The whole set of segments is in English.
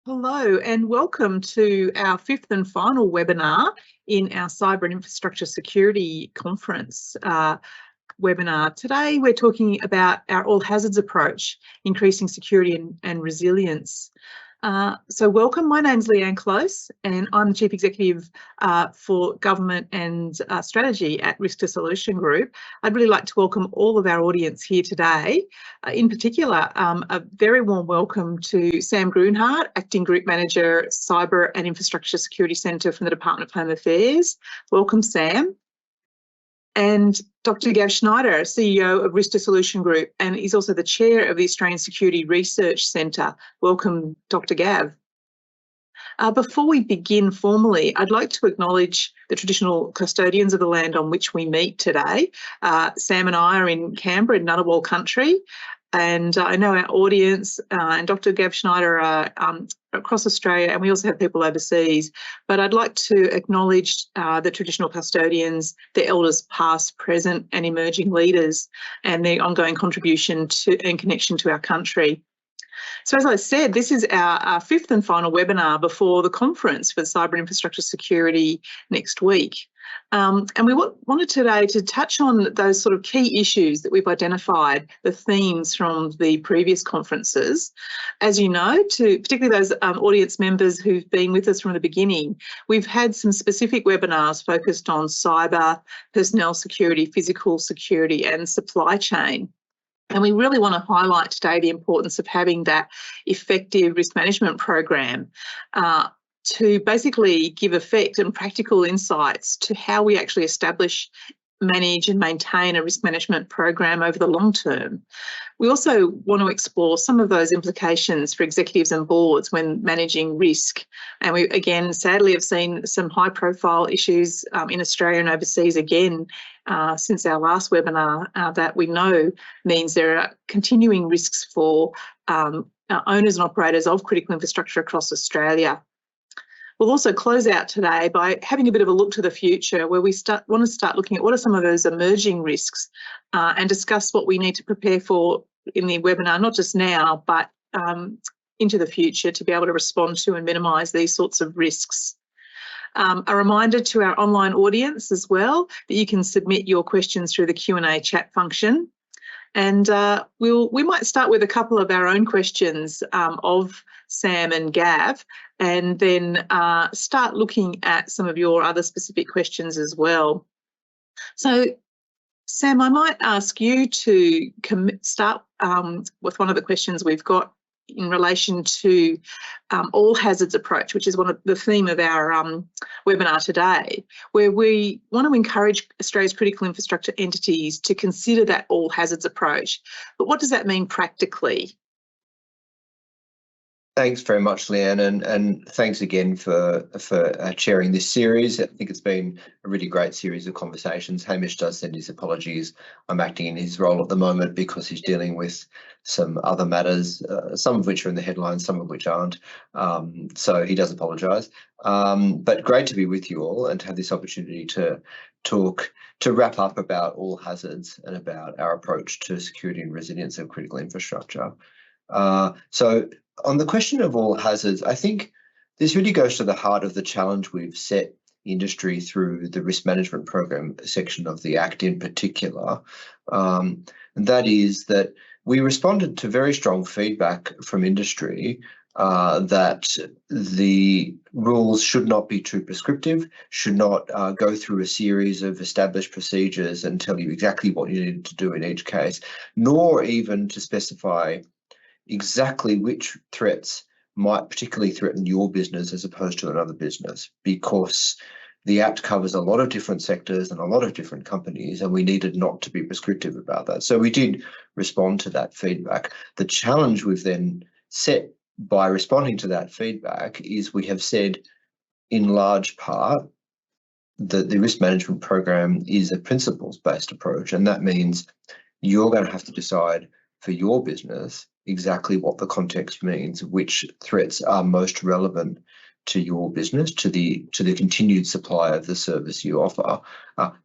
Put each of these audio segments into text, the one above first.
Hello and welcome to our fifth and final webinar in our Cyber and Infrastructure Security Conference webinar. Today we're talking about our all hazards approach, increasing security and resilience. So welcome, my name's Leanne Close and I'm the Chief Executive for Government and Strategy at Risk to Solution Group. I'd really like to welcome all of our audience here today. In particular, a very warm welcome to Sam GRUNHARD, Acting Group Manager, Cyber and Infrastructure Security Centre from the Department of Home Affairs. Welcome, Sam. And Dr. Gav Schneider, CEO of Risk to Solution Group, and he's also the chair of the Australian Security Research Centre. Welcome, Dr. Gav. Before we begin formally, I'd like to acknowledge the traditional custodians of the land on which we meet today. Sam and I are in Canberra, in Ngunnawal country, and I know our audience and Dr. Gav Schneider are across Australia, and we also have people overseas. But I'd like to acknowledge the traditional custodians, the elders past, present and emerging leaders, and their ongoing contribution to and connection to our country. So as I said, this is our fifth and final webinar before the conference for cyber infrastructure security next week. And we wanted today to touch on those sort of key issues that we've identified, the themes from the previous conferences. As you know, to particularly those audience members who've been with us from the beginning, we've had some specific webinars focused on cyber, personnel security, physical security and supply chain. And we really want to highlight today the importance of having that effective risk management program to basically give effect and practical insights to how we actually establish, manage and maintain a risk management program over the long term. We also want to explore some of those implications for executives and boards when managing risk. And we, again, sadly have seen some high profile issues in Australia and overseas again since our last webinar that we know means there are continuing risks for owners and operators of critical infrastructure across Australia. We'll also close out today by having a bit of a look to the future where we want to start looking at what are some of those emerging risks and discuss what we need to prepare for in the webinar, not just now, but into the future to be able to respond to and minimise these sorts of risks. A reminder to our online audience as well that you can submit your questions through the Q&A chat function. And we might start with a couple of our own questions of Sam and Gav, and then start looking at some of your other specific questions as well. So, Sam, I might ask you to start with one of the questions we've got in relation to all hazards approach, which is one of the theme of our webinar today, where we want to encourage Australia's critical infrastructure entities to consider that all hazards approach. But what does that mean practically? Thanks very much, Leanne, and thanks again for chairing this series. I think it's been a really great series of conversations. Hamish does send his apologies. I'm acting in his role at the moment because he's dealing with some other matters, some of which are in the headlines, some of which aren't. So he does apologise. But great to be with you all and to have this opportunity to talk, to wrap up about all hazards and about our approach to security and resilience of critical infrastructure. So on the question of all hazards, I think this really goes to the heart of the challenge we've set industry through the risk management program section of the Act in particular. And that is that we responded to very strong feedback from industry that the rules should not be too prescriptive, should not go through a series of established procedures and tell you exactly what you need to do in each case, nor even to specify exactly which threats might particularly threaten your business as opposed to another business, because the Act covers a lot of different sectors and a lot of different companies, and we needed not to be prescriptive about that. So we did respond to that feedback. The challenge we've then set by responding to that feedback is we have said, in large part, that the risk management program is a principles-based approach, and that means you're going to have to decide for your business exactly what the context means, which threats are most relevant to your business, to the continued supply of the service you offer,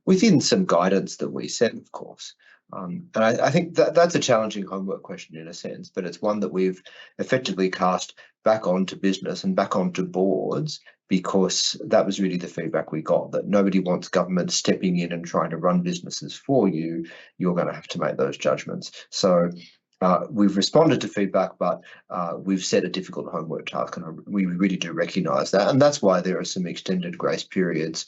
within some guidance that we set, of course. And I think that's a challenging homework question in a sense, but it's one that we've effectively cast back onto business and back onto boards, because that was really the feedback we got, that nobody wants government stepping in and trying to run businesses for you. You're going to have to make those judgments. So we've responded to feedback, but we've set a difficult homework task, and we really do recognise that. And that's why there are some extended grace periods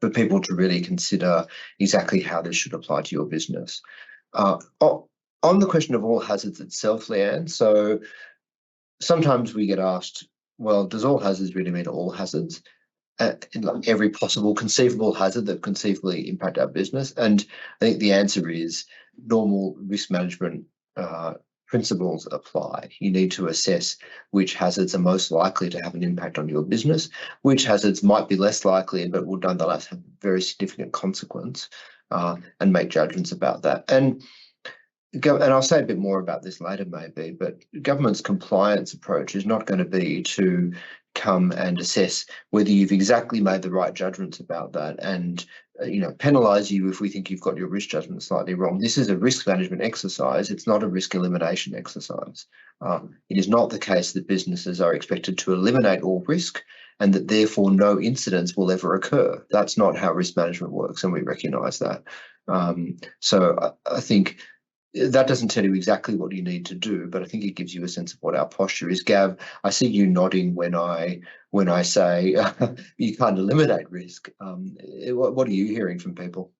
for people to really consider exactly how this should apply to your business. On the question of all hazards itself, Leanne, so sometimes we get asked, well, does all hazards really mean all hazards? In like every possible conceivable hazard that conceivably impact our business? And I think the answer is normal risk management principles apply. You need to assess which hazards are most likely to have an impact on your business, which hazards might be less likely but will nonetheless have very significant consequence, and make judgments about that. And I'll say a bit more about this later maybe, but government's compliance approach is not going to be to come and assess whether you've exactly made the right judgments about that and penalise you if we think you've got your risk judgment slightly wrong. This is a risk management exercise. It's not a risk elimination exercise. It is not the case that businesses are expected to eliminate all risk and that therefore no incidents will ever occur. That's not how risk management works, and we recognise that. So I think that doesn't tell you exactly what you need to do, but I think it gives you a sense of what our posture is. Gav, I see you nodding when I say you can't eliminate risk. What are you hearing from people?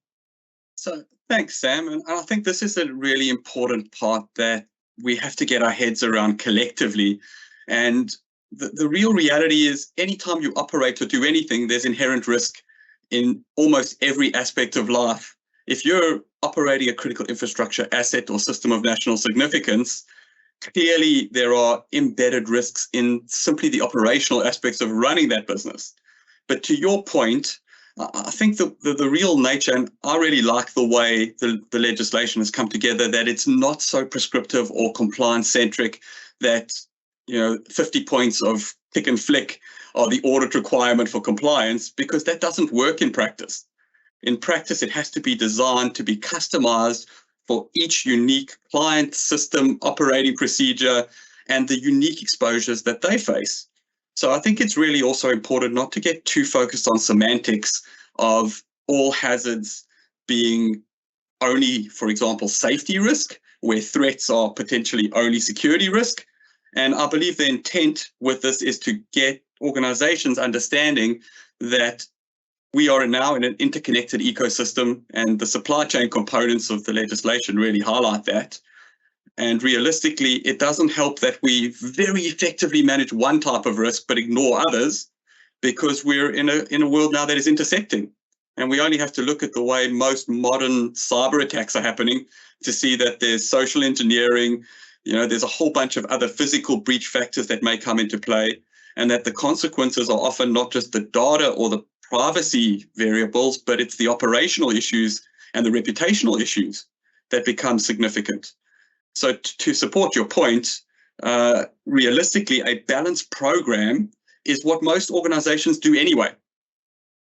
So thanks, Sam. And I think this is a really important part that we have to get our heads around collectively. And the real reality is anytime you operate or do anything, there's inherent risk in almost every aspect of life. If you're operating a critical infrastructure asset or system of national significance, clearly there are embedded risks in simply the operational aspects of running that business. But to your point, I think the real nature, and I really like the way the legislation has come together, that it's not so prescriptive or compliance-centric that 50 points of tick and flick are the audit requirement for compliance, because that doesn't work in practice. In practice, it has to be designed to be customized for each unique client, system, operating procedure, and the unique exposures that they face. So I think it's really also important not to get too focused on semantics of all hazards being only, for example, safety risk, where threats are potentially only security risk. And I believe the intent with this is to get organizations understanding that we are now in an interconnected ecosystem, and the supply chain components of the legislation really highlight that. And realistically, it doesn't help that we very effectively manage one type of risk but ignore others, because we're in a world now that is intersecting. And we only have to look at the way most modern cyber attacks are happening to see that there's social engineering, there's a whole bunch of other physical breach factors that may come into play, and that the consequences are often not just the data or the privacy variables, but it's the operational issues and the reputational issues that become significant. So to support your point, realistically, a balanced program is what most organizations do anyway.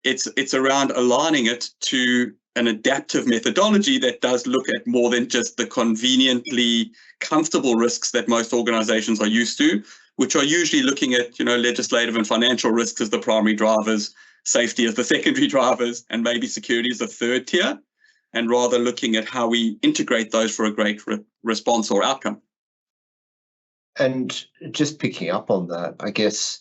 It's around aligning it to an adaptive methodology that does look at more than just the conveniently comfortable risks that most organizations are used to, which are usually looking at legislative and financial risks as the primary drivers, safety as the secondary drivers, and maybe security as the third tier, and rather looking at how we integrate those for a great response or outcome. And just picking up on that, I guess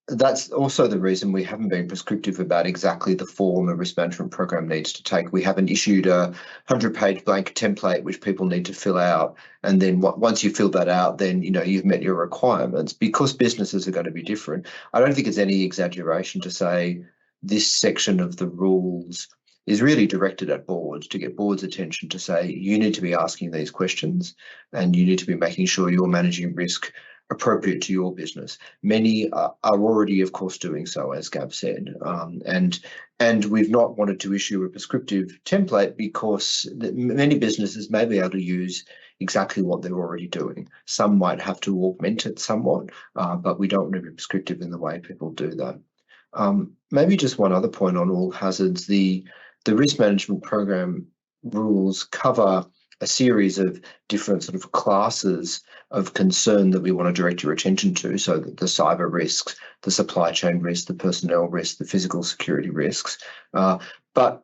that's also the reason we haven't been prescriptive about exactly the form a risk management program needs to take. We haven't issued a 100-page blank template which people need to fill out, and then once you fill that out, then you've met your requirements, because businesses are going to be different. I don't think it's any exaggeration to say this section of the rules is really directed at boards, to get boards' attention to say you need to be asking these questions and you need to be making sure you're managing risk appropriate to your business. Many are already, of course, doing so, as Gab said, and we've not wanted to issue a prescriptive template because many businesses may be able to use exactly what they're already doing. Some might have to augment it somewhat, but we don't want to be prescriptive in the way people do that. Maybe just one other point on all hazards. The risk management program rules cover a series of different sort of classes of concern that we want to direct your attention to. So the cyber risks, the supply chain risks, the personnel risks, the physical security risks. But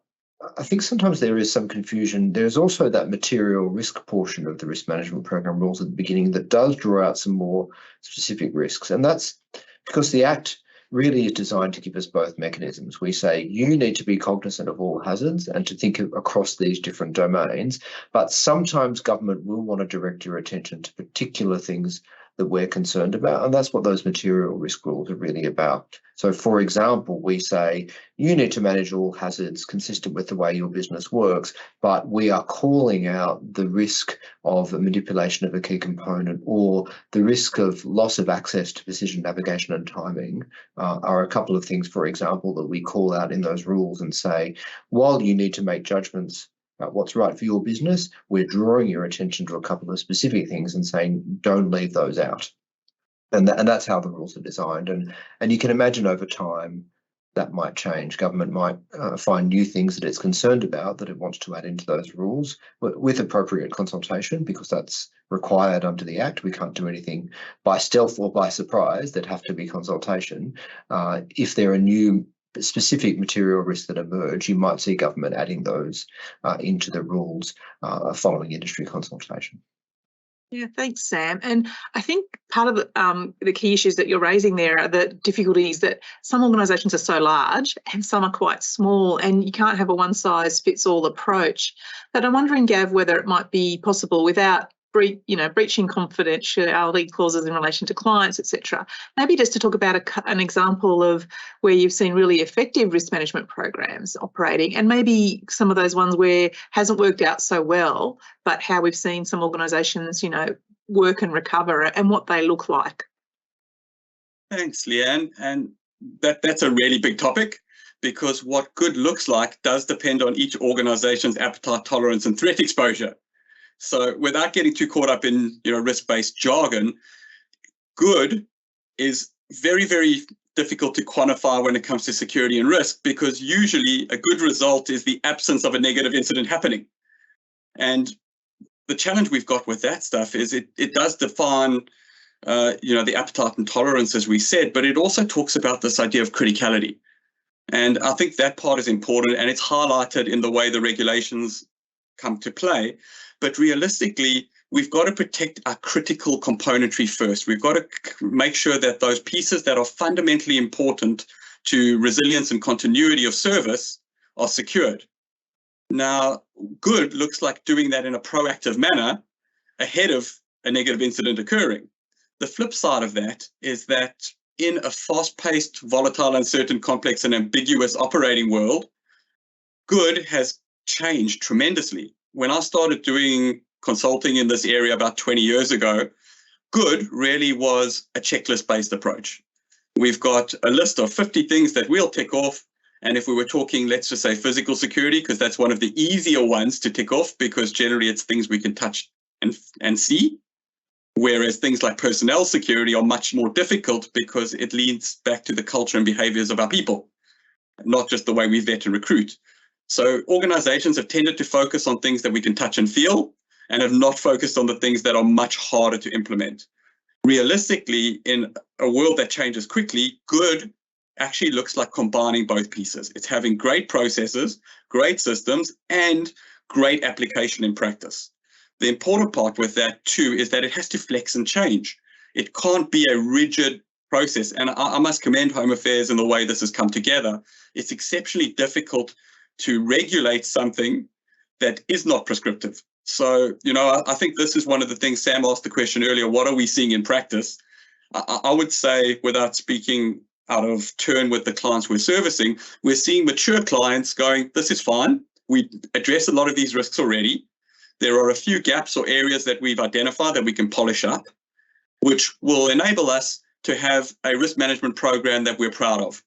I think sometimes there is some confusion. There's also that material risk portion of the risk management program rules at the beginning that does draw out some more specific risks. And that's because the Act really is designed to give us both mechanisms. We say you need to be cognizant of all hazards and to think across these different domains, but sometimes government will want to direct your attention to particular things that we're concerned about, and that's what those material risk rules are really about. So, for example, we say you need to manage all hazards consistent with the way your business works, but we are calling out the risk of manipulation of a key component or the risk of loss of access to precision navigation and timing are a couple of things, for example, that we call out in those rules and say, while you need to make judgments about what's right for your business, we're drawing your attention to a couple of specific things and saying, don't leave those out. And that's how the rules are designed. And you can imagine over time that might change. Government might find new things that it's concerned about that it wants to add into those rules with appropriate consultation, because that's required under the Act. We can't do anything by stealth or by surprise. There'd have to be consultation. If there are new specific material risks that emerge, you might see government adding those into the rules following industry consultation. Yeah, thanks, Sam. And I think part of the key issues that you're raising there are the difficulties that some organisations are so large and some are quite small, and you can't have a one-size-fits-all approach. But I'm wondering, Gav, whether it might be possible without breaching confidentiality clauses in relation to clients, etc. Maybe just to talk about an example of where you've seen really effective risk management programs operating, and maybe some of those ones where hasn't worked out so well, but how we've seen some organisations, work and recover and what they look like. Thanks, Leanne. And that's a really big topic, because what good looks like does depend on each organisation's appetite, tolerance, and threat exposure. So without getting too caught up in risk-based jargon, good is very, very difficult to quantify when it comes to security and risk, because usually a good result is the absence of a negative incident happening. And the challenge we've got with that stuff is it does define the appetite and tolerance, as we said, but it also talks about this idea of criticality. And I think that part is important, and it's highlighted in the way the regulations come to play. But realistically, we've got to protect our critical componentry first. We've got to make sure that those pieces that are fundamentally important to resilience and continuity of service are secured. Now, good looks like doing that in a proactive manner ahead of a negative incident occurring. The flip side of that is that in a fast-paced, volatile, uncertain, complex, and ambiguous operating world, good has changed tremendously. When I started doing consulting in this area about 20 years ago, good really was a checklist-based approach. We've got a list of 50 things that we'll tick off. And if we were talking, let's just say physical security, because that's one of the easier ones to tick off, because generally it's things we can touch and see. Whereas things like personnel security are much more difficult because it leads back to the culture and behaviors of our people, not just the way we vet and recruit. So organizations have tended to focus on things that we can touch and feel, and have not focused on the things that are much harder to implement. Realistically, in a world that changes quickly, good actually looks like combining both pieces. It's having great processes, great systems, and great application in practice. The important part with that too is that it has to flex and change. It can't be a rigid process. And I must commend Home Affairs in the way this has come together. It's exceptionally difficult to regulate something that is not prescriptive. So, I think this is one of the things Sam asked the question earlier, what are we seeing in practice? I would say, without speaking out of turn with the clients we're servicing, we're seeing mature clients going, this is fine. We address a lot of these risks already. There are a few gaps or areas that we've identified that we can polish up, which will enable us to have a risk management program that we're proud of,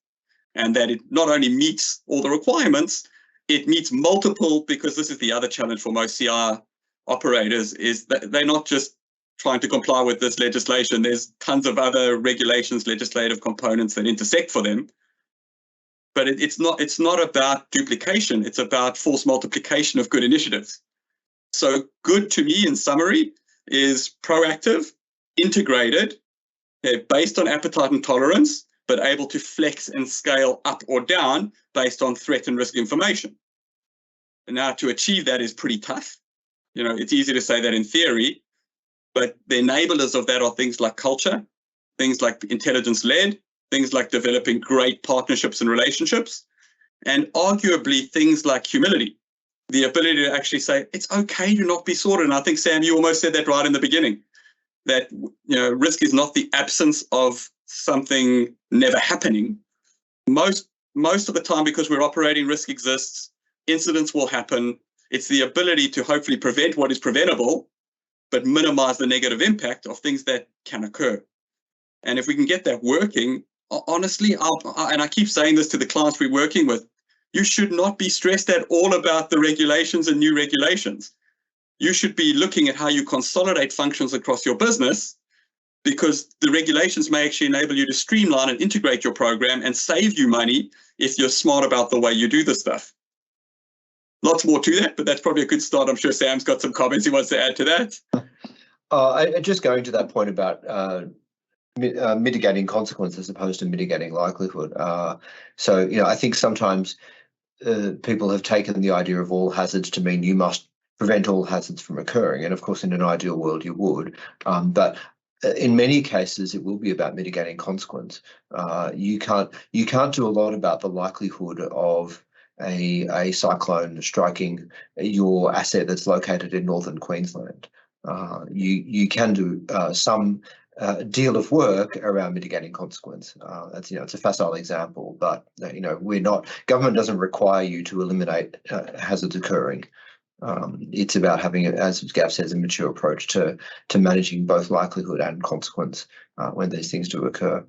and that it not only meets all the requirements, it meets multiple, because this is the other challenge for most CI operators, is that they're not just trying to comply with this legislation. There's tons of other regulations, legislative components that intersect for them. But it's not about duplication. It's about force multiplication of good initiatives. So good to me, in summary, is proactive, integrated, based on appetite and tolerance, but able to flex and scale up or down based on threat and risk information. And now to achieve that is pretty tough. You know, it's easy to say that in theory, but the enablers of that are things like culture, things like intelligence-led, things like developing great partnerships and relationships, and arguably things like humility, the ability to actually say, it's okay to not be sorted. And I think, Sam, you almost said that right in the beginning, that, you know, risk is not the absence of something never happening. Most of the time, because we're operating, risk exists, incidents will happen. It's the ability to hopefully prevent what is preventable, but minimize the negative impact of things that can occur. And if we can get that working, honestly, and I keep saying this to the clients we're working with, you should not be stressed at all about the regulations and new regulations. You should be looking at how you consolidate functions across your business, because the regulations may actually enable you to streamline and integrate your program and save you money if you're smart about the way you do this stuff. Lots more to that, but that's probably a good start. I'm sure Sam's got some comments he wants to add to that. Just going to that point about mitigating consequence as opposed to mitigating likelihood. So, you know, I think sometimes people have taken the idea of all hazards to mean you must prevent all hazards from occurring. And of course, in an ideal world, you would. But in many cases, it will be about mitigating consequence. You can't do a lot about the likelihood of a cyclone striking your asset that's located in northern Queensland. You can do some deal of work around mitigating consequence. That's, you know, it's a facile example, but you know, government doesn't require you to eliminate hazards occurring. It's about having, as Gav says, a mature approach to managing both likelihood and consequence when these things do occur.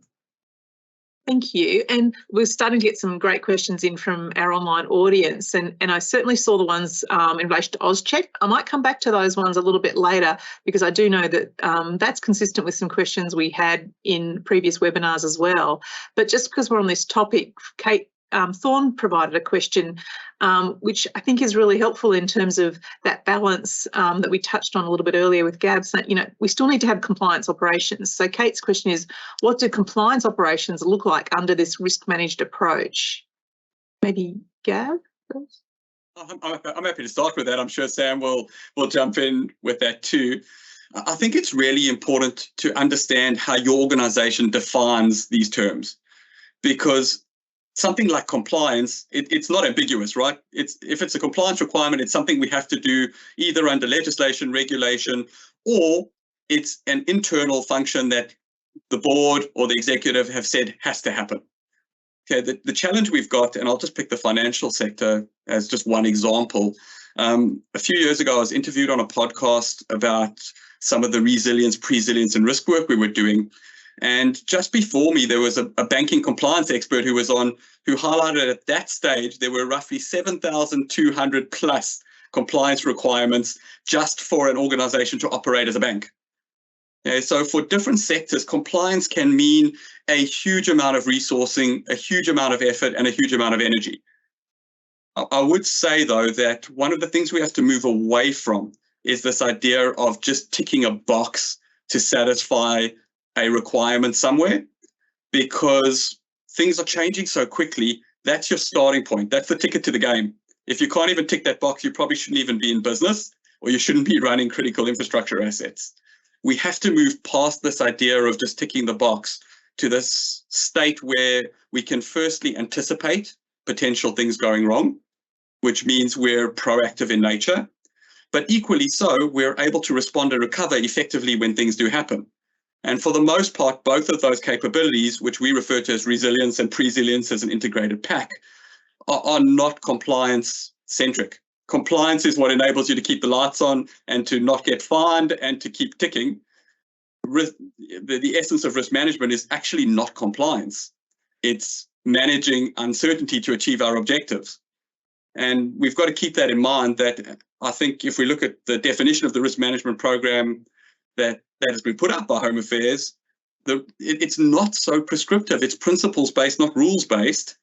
Thank you. And we're starting to get some great questions in from our online audience, and I certainly saw the ones in relation to AusCheck. I might come back to those ones a little bit later, because I do know that that's consistent with some questions we had in previous webinars as well. But just because we're on this topic, Kate Thorne provided a question which I think is really helpful in terms of that balance that we touched on a little bit earlier with Gab, saying, you know, we still need to have compliance operations. So Kate's question is, what do compliance operations look like under this risk managed approach? Maybe Gab? I'm happy to start with that. I'm sure Sam will jump in with that too. I think it's really important to understand how your organization defines these terms, because something like compliance, it's not ambiguous, right? If it's a compliance requirement, it's something we have to do either under legislation, regulation, or it's an internal function that the board or the executive have said has to happen. Okay, the challenge we've got, and I'll just pick the financial sector as just one example. A few years ago, I was interviewed on a podcast about some of the resilience, presilience, and risk work we were doing. And just before me, there was a banking compliance expert who was on, who highlighted at that stage, there were roughly 7,200 plus compliance requirements just for an organization to operate as a bank. Okay, so for different sectors, compliance can mean a huge amount of resourcing, a huge amount of effort, and a huge amount of energy. I would say, though, that one of the things we have to move away from is this idea of just ticking a box to satisfy a requirement somewhere, because things are changing so quickly. That's your starting point. That's the ticket to the game. If you can't even tick that box, you probably shouldn't even be in business, or you shouldn't be running critical infrastructure assets. We have to move past this idea of just ticking the box to this state where we can firstly anticipate potential things going wrong, which means we're proactive in nature, but equally so, we're able to respond and recover effectively when things do happen. And for the most part, both of those capabilities, which we refer to as resilience and presilience as an integrated pack, are not compliance-centric. Compliance is what enables you to keep the lights on and to not get fined and to keep ticking. The essence of risk management is actually not compliance. It's managing uncertainty to achieve our objectives. And we've got to keep that in mind, that I think if we look at the definition of the risk management program that has been put up by Home Affairs, it's not so prescriptive. It's principles-based, not rules-based.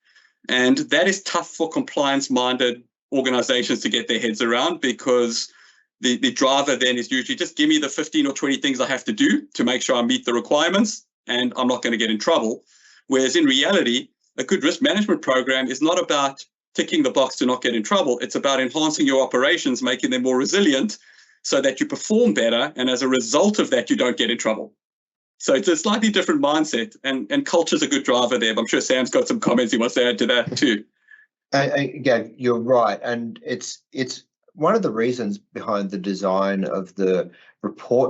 And that is tough for compliance-minded organizations to get their heads around, because the driver then is usually just give me the 15 or 20 things I have to do to make sure I meet the requirements and I'm not going to get in trouble. Whereas in reality, a good risk management program is not about ticking the box to not get in trouble. It's about enhancing your operations, making them more resilient so that you perform better. And as a result of that, you don't get in trouble. So it's a slightly different mindset, and culture's a good driver there. But I'm sure Sam's got some comments he wants to add to that too. Again, you're right. And it's one of the reasons behind the design of the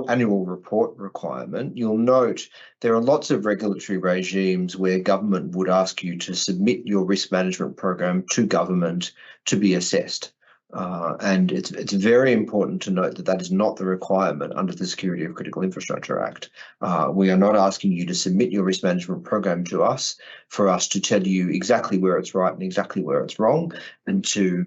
annual report requirement. You'll note there are lots of regulatory regimes where government would ask you to submit your risk management program to government to be assessed. And it's very important to note that that is not the requirement under the Security of Critical Infrastructure Act. We are not asking you to submit your risk management program to us for us to tell you exactly where it's right and exactly where it's wrong, and to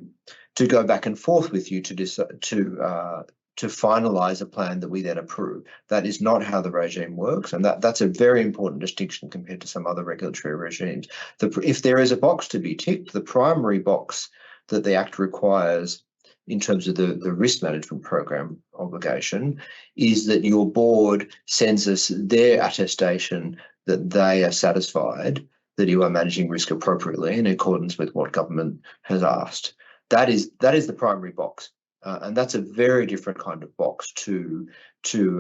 go back and forth with you to finalise a plan that we then approve. That is not how the regime works, and that's a very important distinction compared to some other regulatory regimes. If there is a box to be ticked, the primary box that the Act requires in terms of the risk management program obligation is that your board sends us their attestation that they are satisfied that you are managing risk appropriately in accordance with what government has asked. That is the primary box. And that's a very different kind of box to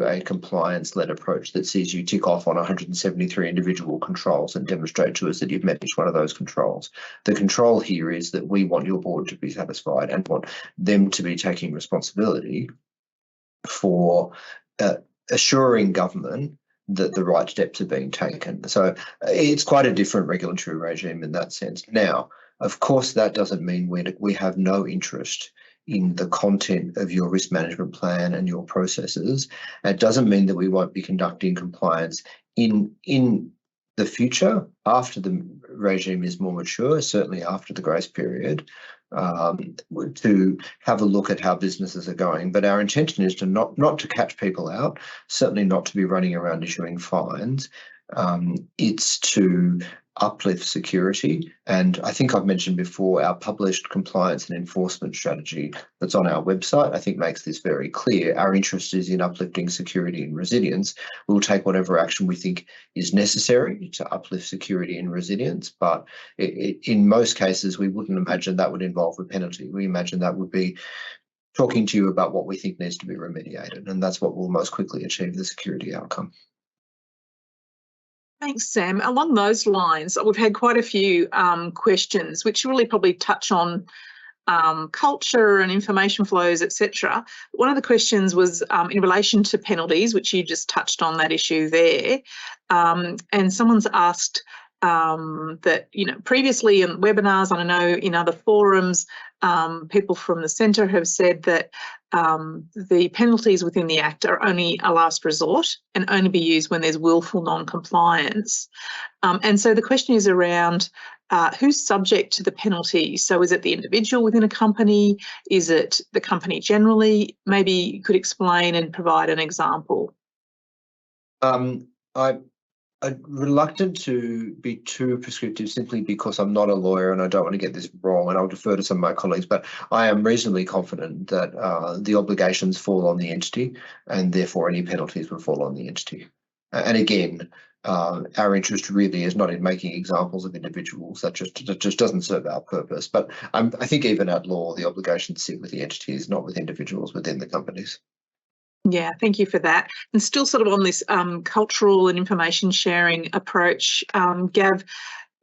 a compliance-led approach that sees you tick off on 173 individual controls and demonstrate to us that you've met each one of those controls. The control here is that we want your board to be satisfied and want them to be taking responsibility for assuring government that the right steps are being taken. So it's quite a different regulatory regime in that sense. Now, of course, that doesn't mean we have no interest in the content of your risk management plan and your processes. It doesn't mean that we won't be conducting compliance in the future after the regime is more mature, certainly after the grace period, to have a look at how businesses are going. But our intention is to not to catch people out, certainly not to be running around issuing fines. It's to uplift security. And I think I've mentioned before, our published compliance and enforcement strategy that's on our website, I think makes this very clear. Our interest is in uplifting security and resilience. We'll take whatever action we think is necessary to uplift security and resilience. But in most cases, we wouldn't imagine that would involve a penalty. We imagine that would be talking to you about what we think needs to be remediated. And that's what will most quickly achieve the security outcome. Thanks, Sam. Along those lines, we've had quite a few questions which really probably touch on culture and information flows, etc. One of the questions was in relation to penalties, which you just touched on that issue there. And someone's asked that, previously in webinars, and I know in other forums, people from the centre have said that the penalties within the Act are only a last resort and only be used when there's willful non-compliance. And so the question is around who's subject to the penalty. So is it the individual within a company? Is it the company generally? Maybe you could explain and provide an example. I'm reluctant to be too prescriptive simply because I'm not a lawyer and I don't want to get this wrong, and I'll defer to some of my colleagues, but I am reasonably confident that the obligations fall on the entity and therefore any penalties would fall on the entity. And again, our interest really is not in making examples of individuals. That just doesn't serve our purpose. But I think even at law, the obligations sit with the entities, not with individuals within the companies. Yeah, thank you for that. And still sort of on this cultural and information sharing approach, Gav,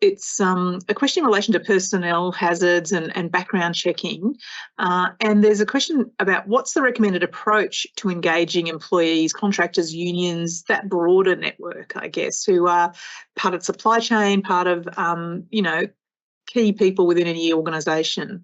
it's a question in relation to personnel hazards and background checking. And there's a question about what's the recommended approach to engaging employees, contractors, unions, that broader network, I guess, who are part of supply chain, part of, key people within any organisation.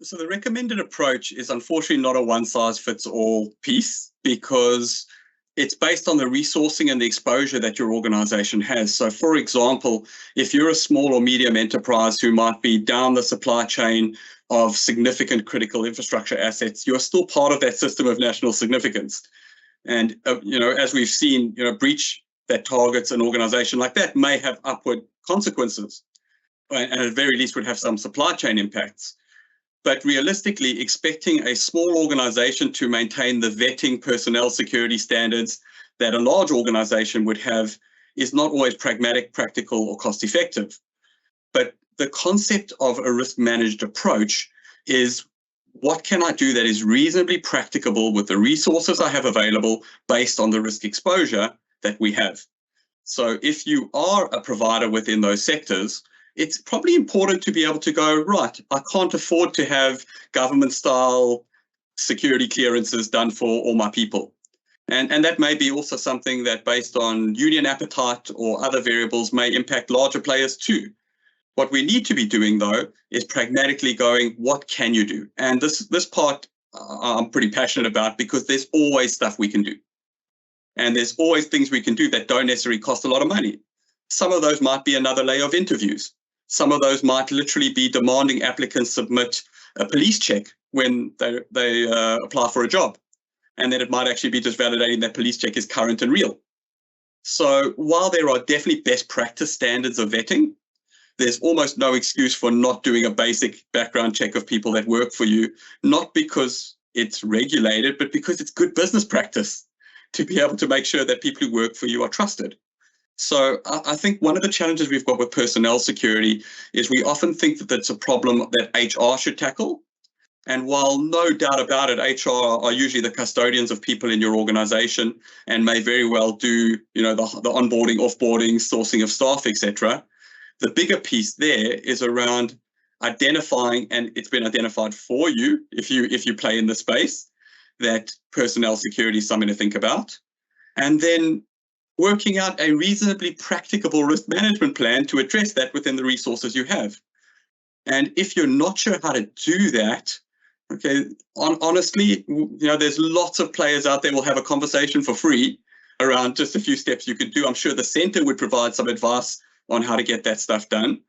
So the recommended approach is unfortunately not a one-size-fits-all piece, because it's based on the resourcing and the exposure that your organization has. So for example, if you're a small or medium enterprise who might be down the supply chain of significant critical infrastructure assets, you're still part of that system of national significance. And, as we've seen, a breach that targets an organization like that may have upward consequences, and at the very least would have some supply chain impacts. But realistically, expecting a small organization to maintain the vetting personnel security standards that a large organization would have is not always pragmatic, practical, or cost effective. But the concept of a risk managed approach is, what can I do that is reasonably practicable with the resources I have available based on the risk exposure that we have? So if you are a provider within those sectors, it's probably important to be able to go, right, I can't afford to have government style security clearances done for all my people. And that may be also something that, based on union appetite or other variables, may impact larger players too. What we need to be doing, though, is pragmatically going, what can you do? And this part I'm pretty passionate about, because there's always stuff we can do. And there's always things we can do that don't necessarily cost a lot of money. Some of those might be another layer of interviews. Some of those might literally be demanding applicants submit a police check when they apply for a job. And then it might actually be just validating that police check is current and real. So while there are definitely best practice standards of vetting, there's almost no excuse for not doing a basic background check of people that work for you, not because it's regulated, but because it's good business practice to be able to make sure that people who work for you are trusted. So I think one of the challenges we've got with personnel security is we often think that that's a problem that HR should tackle. And while no doubt about it, HR are usually the custodians of people in your organization and may very well do, the onboarding, offboarding, sourcing of staff, etc. The bigger piece there is around identifying, and it's been identified for you if you play in the space, that personnel security is something to think about. And then working out a reasonably practicable risk management plan to address that within the resources you have. And if you're not sure how to do that, okay, honestly, there's lots of players out there will have a conversation for free around just a few steps you could do. I'm sure the center would provide some advice on how to get that stuff done.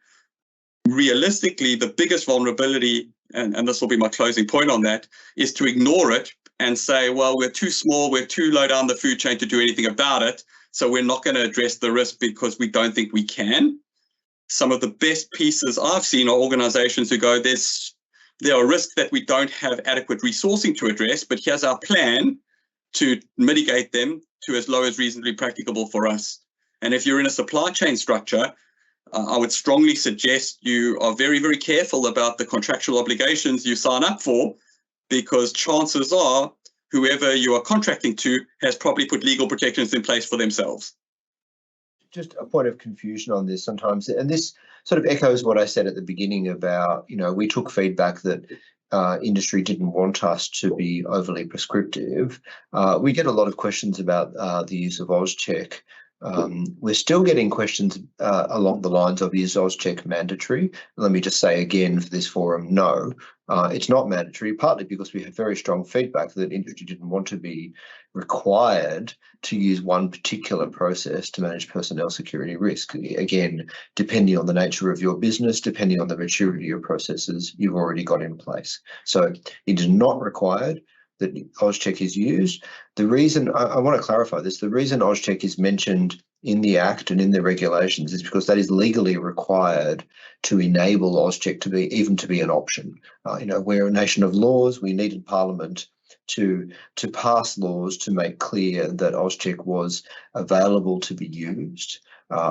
Realistically, the biggest vulnerability, and this will be my closing point on that, is to ignore it and say, well, we're too small, we're too low down the food chain to do anything about it, so we're not going to address the risk because we don't think we can. Some of the best pieces I've seen are organizations who go, there are risks that we don't have adequate resourcing to address, but here's our plan to mitigate them to as low as reasonably practicable for us. And if you're in a supply chain structure, I would strongly suggest you are very, very careful about the contractual obligations you sign up for, because chances are whoever you are contracting to has probably put legal protections in place for themselves. Just a point of confusion on this sometimes, and this sort of echoes what I said at the beginning about, we took feedback that industry didn't want us to be overly prescriptive. We get a lot of questions about the use of AusCheck. We're still getting questions along the lines of, is AusCheck mandatory? Let me just say again for this forum, no, it's not mandatory, partly because we have very strong feedback that industry didn't want to be required to use one particular process to manage personnel security risk. Again, depending on the nature of your business, depending on the maturity of processes you've already got in place. So it is not required that AusCheck is used. The reason, I want to clarify this, the reason AusCheck is mentioned in the Act and in the regulations is because that is legally required to enable AusCheck to be an option. We're a nation of laws. We needed Parliament to pass laws to make clear that AusCheck was available to be used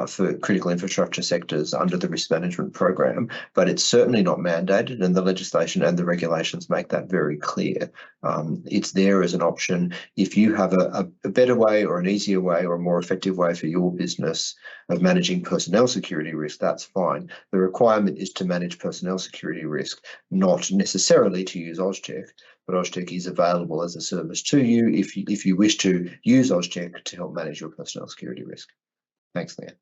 for critical infrastructure sectors under the risk management program, but it's certainly not mandated, and the legislation and the regulations make that very clear. It's there as an option. If you have a better way or an easier way or a more effective way for your business of managing personnel security risk, that's fine. The requirement is to manage personnel security risk, not necessarily to use AusCheck, but AusCheck is available as a service to you if you wish to use AusCheck to help manage your personnel security risk. Thanks, Leanne.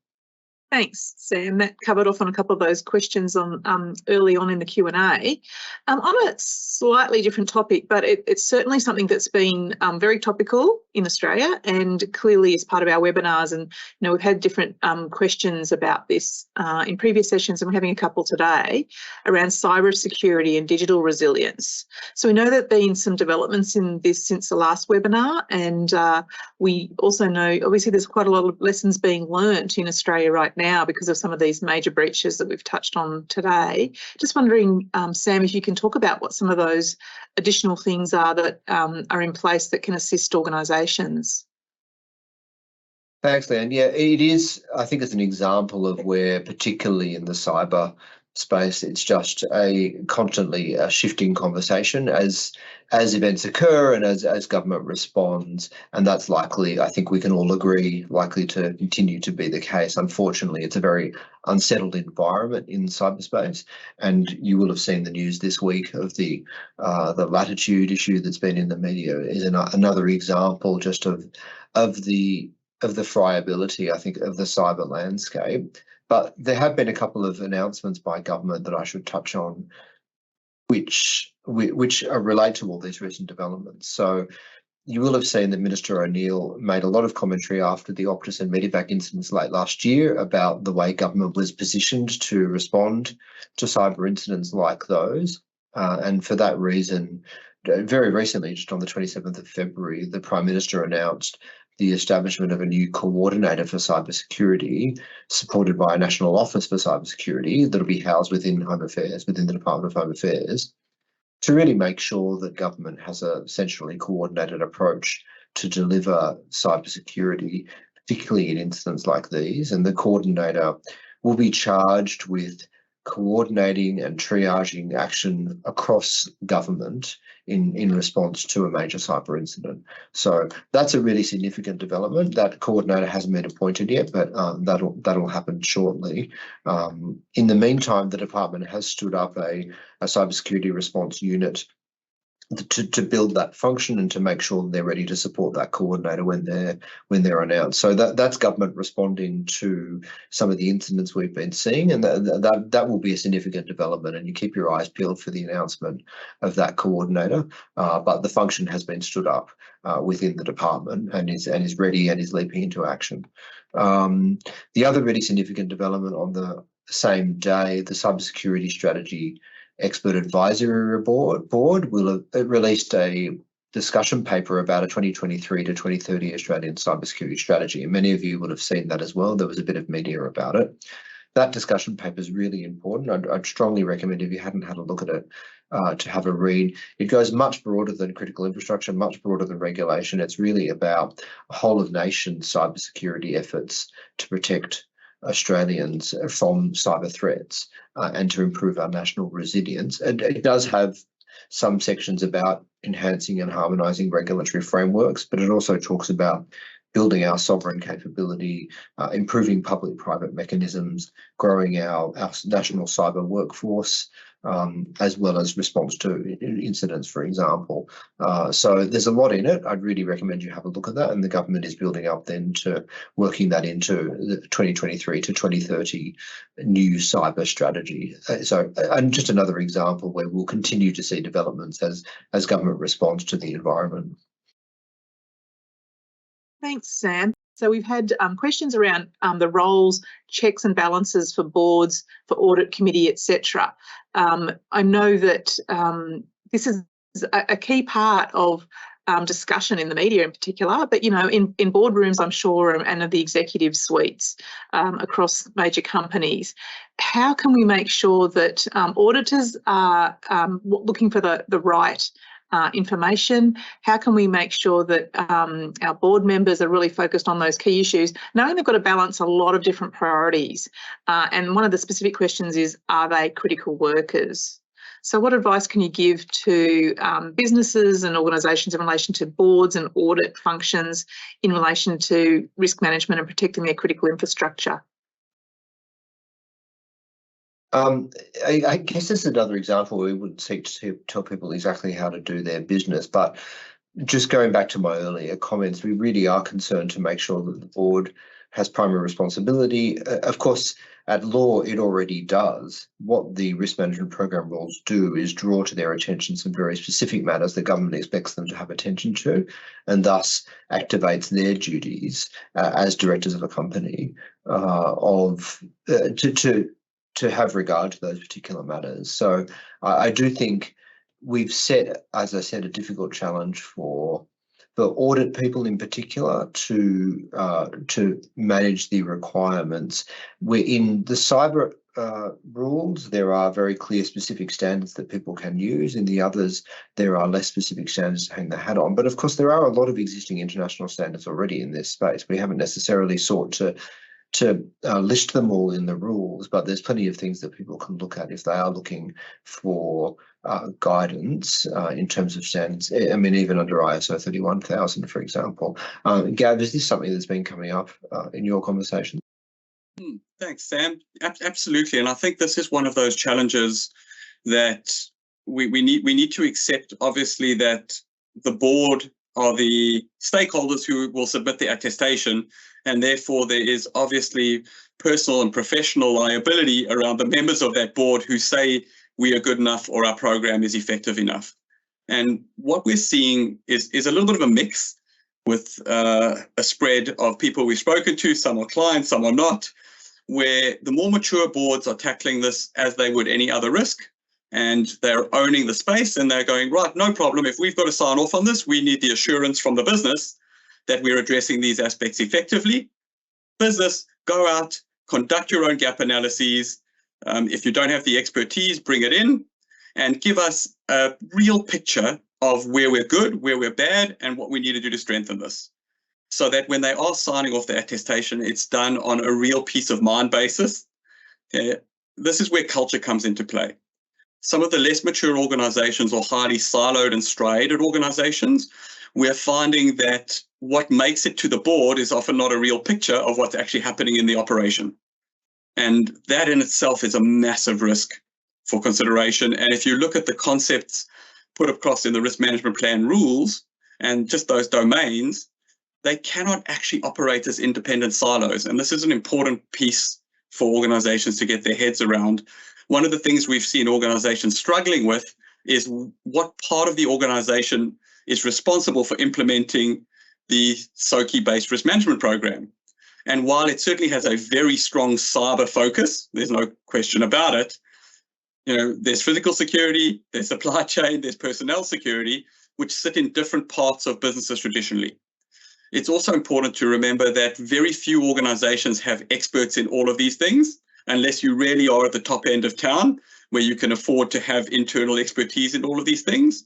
Thanks, Sam. That covered off on a couple of those questions on early on in the Q&A. On a slightly different topic, but it's certainly something that's been very topical in Australia and clearly is part of our webinars. And we've had different questions about this in previous sessions, and we're having a couple today around cyber security and digital resilience. So we know there have been some developments in this since the last webinar, and we also know obviously there's quite a lot of lessons being learnt in Australia right right now because of some of these major breaches that we've touched on today. Just wondering, Sam, if you can talk about what some of those additional things are that are in place that can assist organisations. Thanks, Leanne. Yeah, it is. I think it's an example of where, particularly in the cyber space, it's just a constantly shifting conversation as events occur and as government responds, and that's likely, I think we can all agree, likely to continue to be the case. Unfortunately, it's a very unsettled environment in cyberspace, and you will have seen the news this week of the Latitude issue that's been in the media is another example just of the friability, I think, of the cyber landscape. But there have been a couple of announcements by government that I should touch on, which relate to all these recent developments. So you will have seen that Minister O'Neill made a lot of commentary after the Optus and Medivac incidents late last year about the way government was positioned to respond to cyber incidents like those. And for that reason, very recently, just on the 27th of February, the Prime Minister announced the establishment of a new coordinator for cybersecurity, supported by a National Office for Cybersecurity that'll be housed within Home Affairs, within the Department of Home Affairs, to really make sure that government has a centrally coordinated approach to deliver cybersecurity, particularly in incidents like these. And the coordinator will be charged with coordinating and triaging action across government in response to a major cyber incident. So that's a really significant development. That coordinator hasn't been appointed yet, but that'll happen shortly. In the meantime, the department has stood up a cybersecurity response unit to build that function and to make sure they're ready to support that coordinator when they're announced. So that's government responding to some of the incidents we've been seeing, and that will be a significant development. And you keep your eyes peeled for the announcement of that coordinator. But the function has been stood up within the department and is ready and is leaping into action. The other really significant development on the same day, the cybersecurity strategy Expert Advisory Board will have released a discussion paper about a 2023 to 2030 Australian cybersecurity strategy. And many of you would have seen that as well. There was a bit of media about it. That discussion paper is really important. I'd strongly recommend, if you hadn't had a look at it, to have a read. It goes much broader than critical infrastructure, much broader than regulation. It's really about whole of nation cybersecurity efforts to protect Australians from cyber threats and to improve our national resilience. And it does have some sections about enhancing and harmonising regulatory frameworks, but it also talks about building our sovereign capability, improving public-private mechanisms, growing our national cyber workforce, as well as response to incidents, for example. So there's a lot in it. I'd really recommend you have a look at that, and the government is building up then to working that into the 2023 to 2030 new cyber strategy. So, and just another example where we'll continue to see developments as government responds to the environment. Thanks, Sam. So we've had questions around the roles, checks and balances for boards, for audit committee, etc. I know that this is a key part of discussion in the media in particular, but, you know, in boardrooms, I'm sure, and of the executive suites across major companies. How can we make sure that auditors are looking for the right information? How can we make sure that our board members are really focused on those key issues, knowing they've got to balance a lot of different priorities? And one of the specific questions is, are they critical workers? So what advice can you give to businesses and organisations in relation to boards and audit functions in relation to risk management and protecting their critical infrastructure? I guess it's another example where we wouldn't seek to tell people exactly how to do their business, but just going back to my earlier comments, we really are concerned to make sure that the board has primary responsibility. Of course, at law, it already does. What the risk management program rules do is draw to their attention some very specific matters that government expects them to have attention to, and thus activates their duties as directors of a company to have regard to those particular matters. So I do think we've set, as I said, a difficult challenge for audit people in particular to manage the requirements. We're in the cyber rules, there are very clear specific standards that people can use. In the others, there are less specific standards to hang the hat on. But of course, there are a lot of existing international standards already in this space. We haven't necessarily sought to list them all in the rules, but there's plenty of things that people can look at if they are looking for guidance in terms of standards. I mean, even under ISO 31000, for example. Gav, is this something that's been coming up in your conversation? Thanks, Sam. Absolutely, and I think this is one of those challenges that we need to accept. Obviously, that the board are the stakeholders who will submit the attestation, and therefore there is obviously personal and professional liability around the members of that board who say we are good enough or our program is effective enough. And what we're seeing is a little bit of a mix with a spread of people we've spoken to. Some are clients, some are not, where the more mature boards are tackling this as they would any other risk, and they're owning the space and they're going, right, no problem. If we've got to sign off on this, we need the assurance from the business that we're addressing these aspects effectively. Business, go out, conduct your own gap analyses. If you don't have the expertise, bring it in and give us a real picture of where we're good, where we're bad, and what we need to do to strengthen this. So that when they are signing off the attestation, it's done on a real peace of mind basis. This is where culture comes into play. Some of the less mature organizations or highly siloed and striated organizations, we're finding that what makes it to the board is often not a real picture of what's actually happening in the operation. And that in itself is a massive risk for consideration. And if you look at the concepts put across in the risk management plan rules and just those domains, they cannot actually operate as independent silos. And this is an important piece for organizations to get their heads around. One of the things we've seen organizations struggling with is what part of the organization is responsible for implementing the SOCI-based risk management program. And while it certainly has a very strong cyber focus, there's no question about it, there's physical security, there's supply chain, there's personnel security, which sit in different parts of businesses traditionally. It's also important to remember that very few organizations have experts in all of these things, unless you really are at the top end of town where you can afford to have internal expertise in all of these things.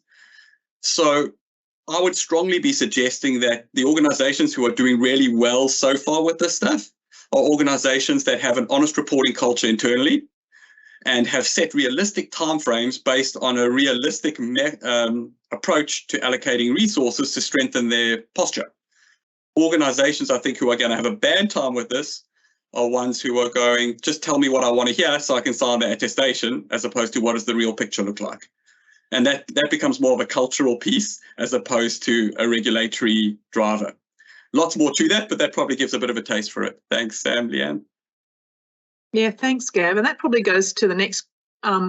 So I would strongly be suggesting that the organizations who are doing really well so far with this stuff are organizations that have an honest reporting culture internally and have set realistic timeframes based on a realistic approach to allocating resources to strengthen their posture. Organizations, I think, who are going to have a bad time with this are ones who are going, just tell me what I want to hear so I can sign the attestation, as opposed to what does the real picture look like. And that becomes more of a cultural piece as opposed to a regulatory driver. Lots more to that, but that probably gives a bit of a taste for it. Thanks, Sam. Leanne. Yeah, thanks, Gav. And that probably goes to the next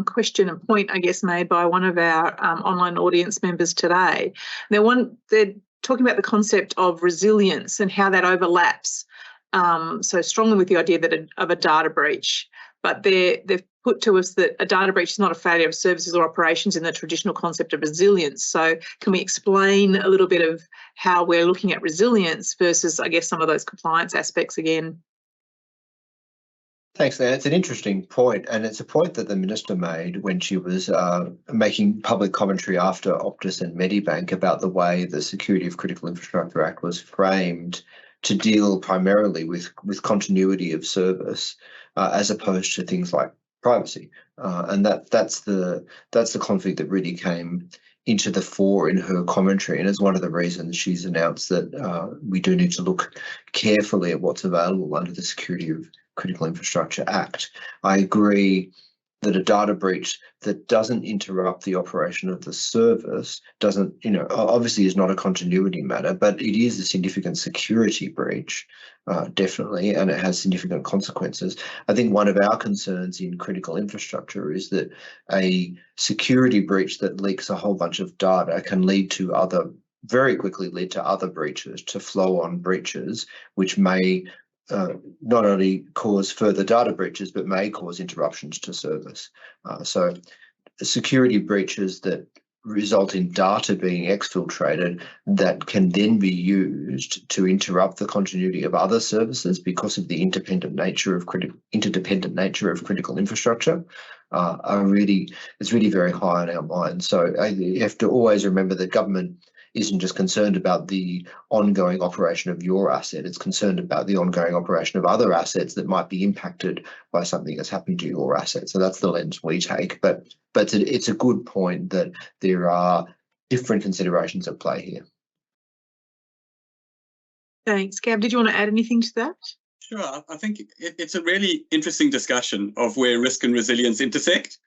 question and point, I guess, made by one of our online audience members today. They're talking about the concept of resilience and how that overlaps so strongly with the idea of a data breach. But they've put to us that a data breach is not a failure of services or operations in the traditional concept of resilience. So can we explain a little bit of how we're looking at resilience versus, I guess, some of those compliance aspects again? Thanks, Leanne. It's an interesting point, and it's a point that the Minister made when she was making public commentary after Optus and Medibank about the way the Security of Critical Infrastructure Act was framed to deal primarily with continuity of service as opposed to things like privacy. And that's the conflict that really came into the fore in her commentary, and is one of the reasons she's announced that we do need to look carefully at what's available under the Security of Critical Infrastructure Act. I agree that a data breach that doesn't interrupt the operation of the service doesn't, obviously is not a continuity matter, but it is a significant security breach, definitely, and it has significant consequences. I think one of our concerns in critical infrastructure is that a security breach that leaks a whole bunch of data can very quickly lead to other breaches, to flow-on breaches, which may not only cause further data breaches, but may cause interruptions to service. So security breaches that result in data being exfiltrated that can then be used to interrupt the continuity of other services because of the interdependent nature of critical infrastructure. It's really very high on our mind. So you have to always remember that government isn't just concerned about the ongoing operation of your asset, it's concerned about the ongoing operation of other assets that might be impacted by something that's happened to your asset. So that's the lens we take. But it's a good point that there are different considerations at play here. Thanks. Gab, did you want to add anything to that? Sure. I think it's a really interesting discussion of where risk and resilience intersect.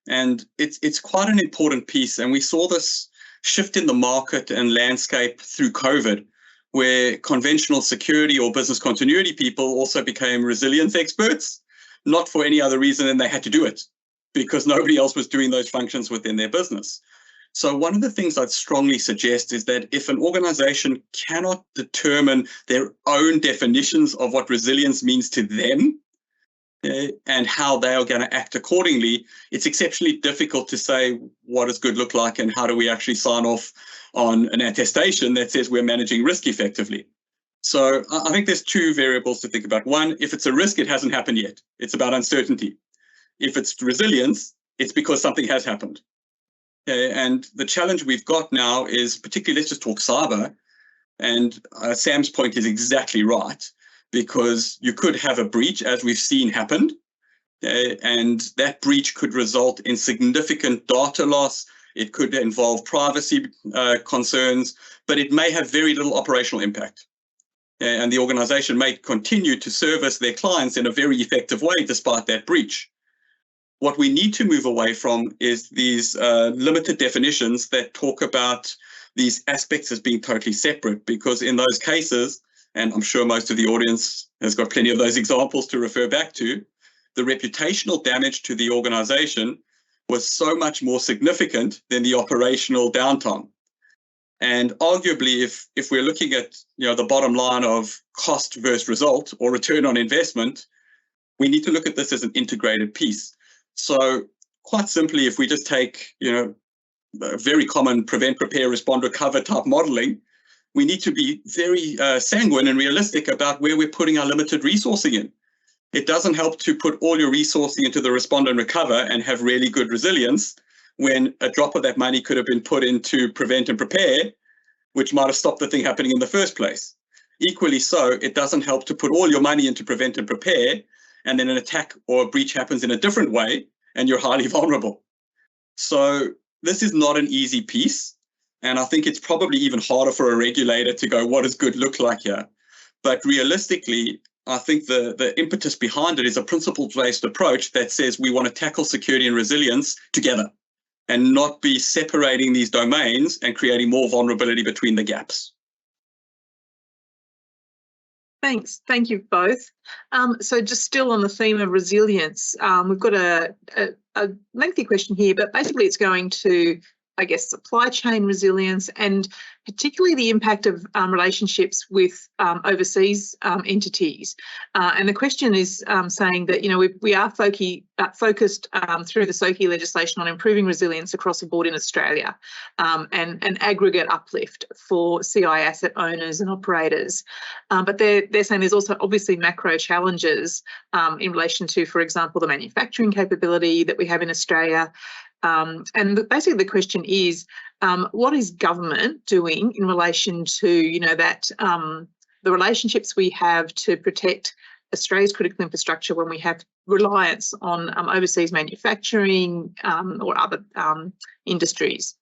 And it's quite an important piece. And we saw this shift in the market and landscape through COVID, where conventional security or business continuity people also became resilience experts, not for any other reason than they had to do it, because nobody else was doing those functions within their business. So one of the things I'd strongly suggest is that if an organization cannot determine their own definitions of what resilience means to them, and how they are going to act accordingly, it's exceptionally difficult to say what does good look like and how do we actually sign off on an attestation that says we're managing risk effectively. So I think there's two variables to think about. One, if it's a risk, it hasn't happened yet. It's about uncertainty. If it's resilience, it's because something has happened. And the challenge we've got now is, particularly, let's just talk cyber, and Sam's point is exactly right, because you could have a breach, as we've seen happen, and that breach could result in significant data loss. It could involve privacy concerns, but it may have very little operational impact. And the organization may continue to service their clients in a very effective way despite that breach. What we need to move away from is these limited definitions that talk about these aspects as being totally separate, because in those cases, and I'm sure most of the audience has got plenty of those examples to refer back to, the reputational damage to the organization was so much more significant than the operational downtime. And arguably, if we're looking at the bottom line of cost versus result or return on investment, we need to look at this as an integrated piece. So quite simply, if we just take very common prevent, prepare, respond, recover type modeling, we need to be very sanguine and realistic about where we're putting our limited resourcing in. It doesn't help to put all your resourcing into the respond and recover and have really good resilience when a drop of that money could have been put into prevent and prepare, which might have stopped the thing happening in the first place. Equally so, it doesn't help to put all your money into prevent and prepare, and then an attack or a breach happens in a different way, and you're highly vulnerable. So this is not an easy piece. And I think it's probably even harder for a regulator to go, what does good look like here? But realistically, I think the impetus behind it is a principle-based approach that says we want to tackle security and resilience together and not be separating these domains and creating more vulnerability between the gaps. Thanks. Thank you both. So just still on the theme of resilience, we've got a lengthy question here, but basically it's going to, I guess, supply chain resilience and particularly the impact of relationships with overseas entities. And the question is saying that, we are focused through the SOCI legislation on improving resilience across the board in Australia and an aggregate uplift for CI asset owners and operators. But they're saying there's also obviously macro challenges in relation to, for example, the manufacturing capability that we have in Australia. And basically the question is, what is government doing in relation to, that the relationships we have to protect Australia's critical infrastructure when we have reliance on overseas manufacturing or other industries?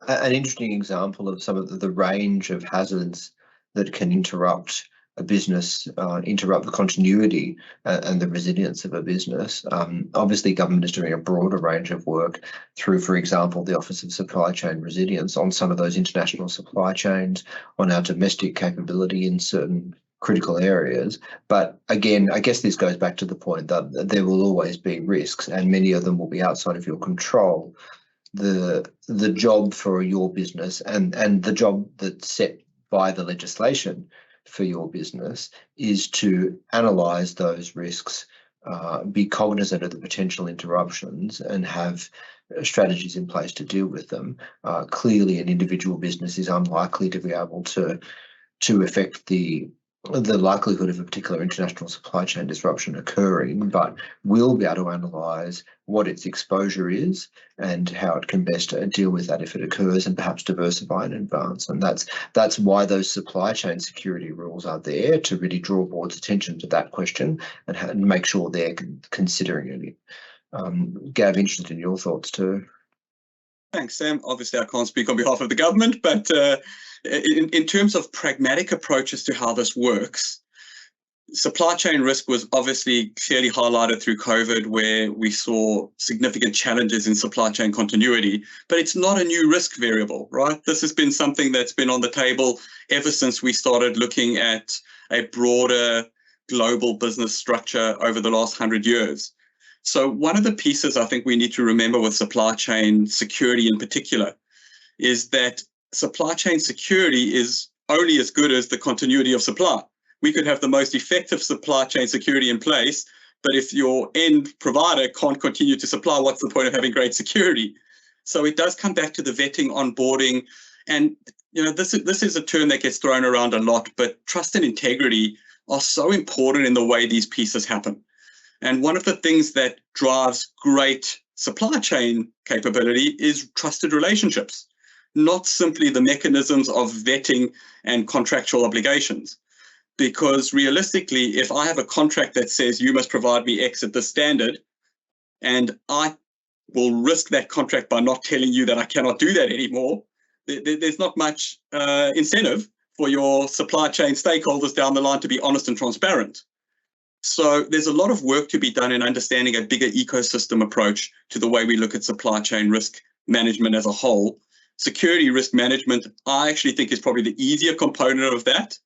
An interesting example of some of the range of hazards that can interrupt a business, interrupt the continuity and the resilience of a business. Obviously, government is doing a broader range of work through, for example, the Office of Supply Chain Resilience on some of those international supply chains, on our domestic capability in certain critical areas. But again, I guess this goes back to the point that there will always be risks, and many of them will be outside of your control. The job for your business and the job that's set by the legislation for your business is to analyse those risks, be cognizant of the potential interruptions and have strategies in place to deal with them. Clearly, an individual business is unlikely to be able to affect the likelihood of a particular international supply chain disruption occurring, but will be able to analyse what its exposure is and how it can best deal with that if it occurs, and perhaps diversify in advance. And that's why those supply chain security rules are there, to really draw board's attention to that question and make sure they're considering it. Gav, interested in your thoughts too. Thanks, Sam. Obviously, I can't speak on behalf of the government, but in terms of pragmatic approaches to how this works, supply chain risk was obviously clearly highlighted through COVID, where we saw significant challenges in supply chain continuity, but it's not a new risk variable, right? This has been something that's been on the table ever since we started looking at a broader global business structure over the last 100 years. So one of the pieces I think we need to remember with supply chain security in particular is that supply chain security is only as good as the continuity of supply. We could have the most effective supply chain security in place, but if your end provider can't continue to supply, what's the point of having great security? So it does come back to the vetting, onboarding, and this is a term that gets thrown around a lot, but trust and integrity are so important in the way these pieces happen. And one of the things that drives great supply chain capability is trusted relationships, not simply the mechanisms of vetting and contractual obligations. Because realistically, if I have a contract that says you must provide me X at this standard, and I will risk that contract by not telling you that I cannot do that anymore, there's not much incentive for your supply chain stakeholders down the line to be honest and transparent. So there's a lot of work to be done in understanding a bigger ecosystem approach to the way we look at supply chain risk management as a whole. Security risk management, I actually think, is probably the easier component of that,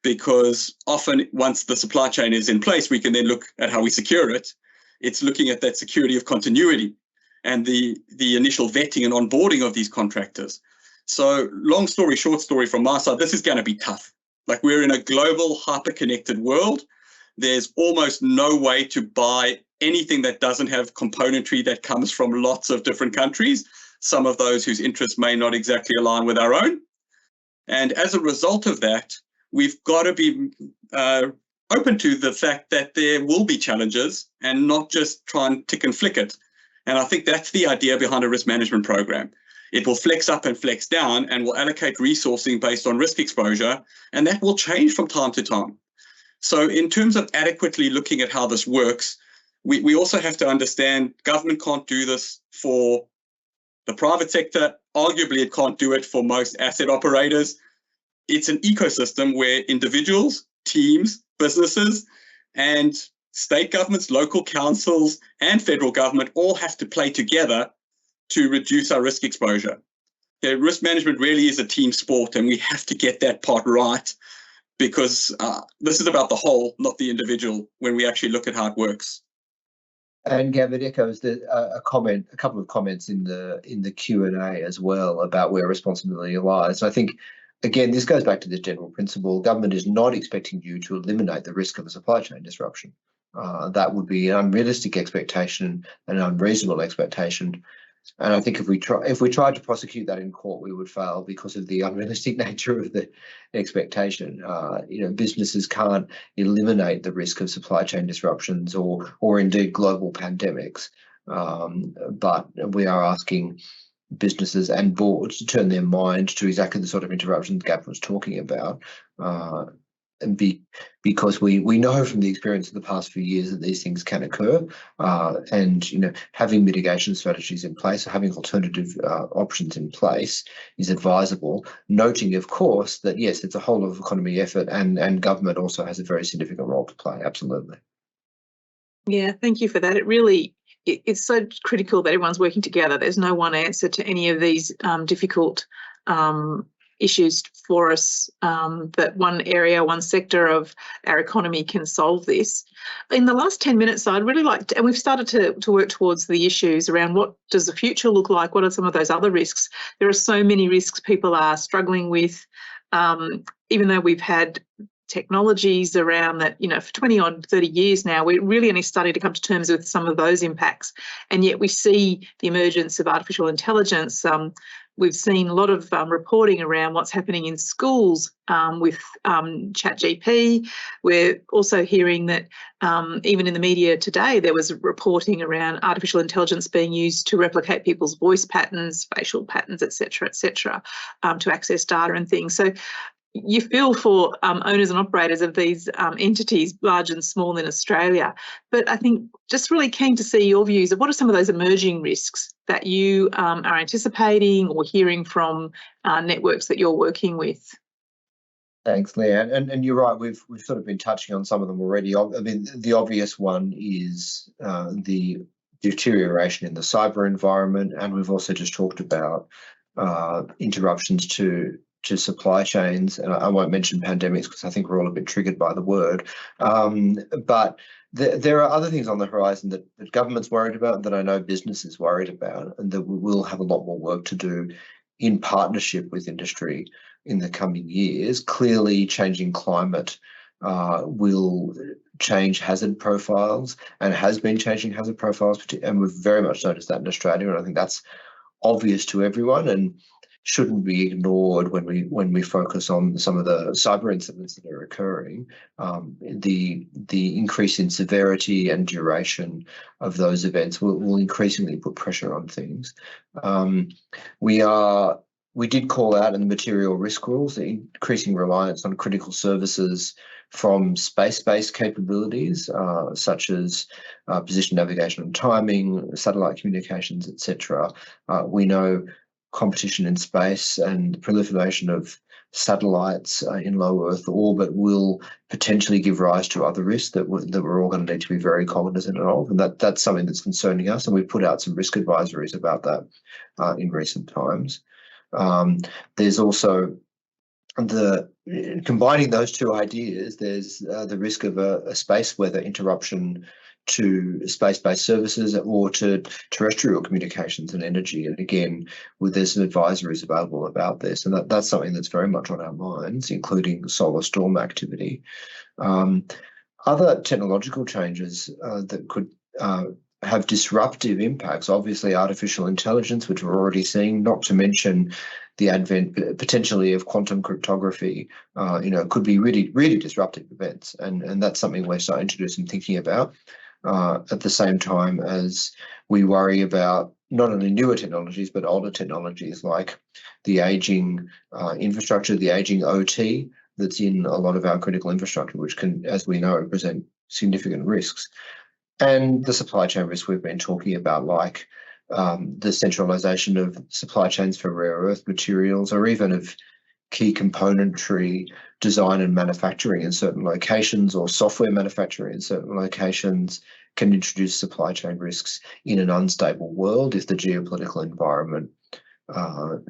because often once the supply chain is in place, we can then look at how we secure it. It's looking at that security of continuity and the initial vetting and onboarding of these contractors. So long story, short story from my side, this is going to be tough. Like, we're in a global hyper-connected world. There's almost no way to buy anything that doesn't have componentry that comes from lots of different countries, some of those whose interests may not exactly align with our own. And as a result of that, we've got to be open to the fact that there will be challenges and not just try and tick and flick it. And I think that's the idea behind a risk management program. It will flex up and flex down and will allocate resourcing based on risk exposure, and that will change from time to time. So in terms of adequately looking at how this works, we also have to understand government can't do this for the private sector. Arguably, it can't do it for most asset operators. It's an ecosystem where individuals, teams, businesses, and state governments, local councils, and federal government all have to play together to reduce our risk exposure. Risk management really is a team sport, and we have to get that part right, because this is about the whole, not the individual, when we actually look at how it works. And Gavin echoes a couple of comments in the Q&A as well about where responsibility lies. So I think, again, this goes back to this general principle. Government is not expecting you to eliminate the risk of a supply chain disruption. That would be an unrealistic expectation, an unreasonable expectation. And I think if we tried to prosecute that in court, we would fail because of the unrealistic nature of the expectation. Businesses can't eliminate the risk of supply chain disruptions or indeed global pandemics. But we are asking businesses and boards to turn their mind to exactly the sort of interruptions Gav was talking about. Because we know from the experience of the past few years that these things can occur, and having mitigation strategies in place, or having alternative options in place is advisable, noting of course that yes, it's a whole of economy effort, and government also has a very significant role to play. Absolutely. Yeah, thank you for that. It's so critical that everyone's working together. There's no one answer to any of these difficult issues for us, that one area, one sector of our economy can solve this. In the last 10 minutes, I'd really like to, and we've started to work towards the issues around what does the future look like? What are some of those other risks? There are so many risks people are struggling with, even though we've had technologies around that, you know, for 20 odd, 30 years now, we're really only starting to come to terms with some of those impacts. And yet we see the emergence of artificial intelligence. We've seen a lot of reporting around what's happening in schools with ChatGPT. We're also hearing that even in the media today, there was reporting around artificial intelligence being used to replicate people's voice patterns, facial patterns, et cetera, to access data and things. So you feel for owners and operators of these entities, large and small in Australia. But I think just really keen to see your views of what are some of those emerging risks that you are anticipating or hearing from networks that you're working with. Thanks, Leanne. And you're right, we've sort of been touching on some of them already. I mean, the obvious one is the deterioration in the cyber environment, and we've also just talked about interruptions to supply chains, and I won't mention pandemics because I think we're all a bit triggered by the word. But there are other things on the horizon that government's worried about, that I know business is worried about, and that we will have a lot more work to do in partnership with industry in the coming years. Clearly, changing climate will change hazard profiles and has been changing hazard profiles, and we've very much noticed that in Australia, and I think that's obvious to everyone and shouldn't be ignored when we focus on some of the cyber incidents that are occurring. The increase in severity and duration of those events will increasingly put pressure on things. We did call out in the material risk rules the increasing reliance on critical services from space-based capabilities, such as position navigation and timing, satellite communications, etc. We know competition in space and proliferation of satellites in low Earth orbit will potentially give rise to other risks that we're all going to need to be very cognizant of, and that's something that's concerning us, and we've put out some risk advisories about that in recent times. There's also combining those two ideas, there's the risk of a space weather interruption to space-based services or to terrestrial communications and energy. And again, there's some advisories available about this, and that's something that's very much on our minds, including solar storm activity. Other technological changes that could have disruptive impacts, obviously artificial intelligence, which we're already seeing, not to mention the advent potentially of quantum cryptography, could be really, really disruptive events. And that's something we're starting to do some thinking about. At the same time as we worry about not only newer technologies, but older technologies like the aging infrastructure, the aging OT that's in a lot of our critical infrastructure, which can, as we know, present significant risks. And the supply chain risk we've been talking about, like the centralisation of supply chains for rare earth materials, or even of key componentry design and manufacturing in certain locations, or software manufacturing in certain locations, can introduce supply chain risks in an unstable world if the geopolitical environment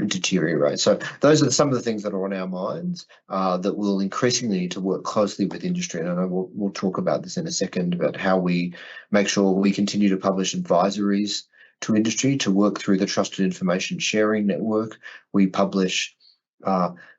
deteriorates. So those are some of the things that are on our minds that we'll increasingly need to work closely with industry. And I know we'll talk about this in a second, about how we make sure we continue to publish advisories to industry to work through the Trusted Information Sharing Network. We publish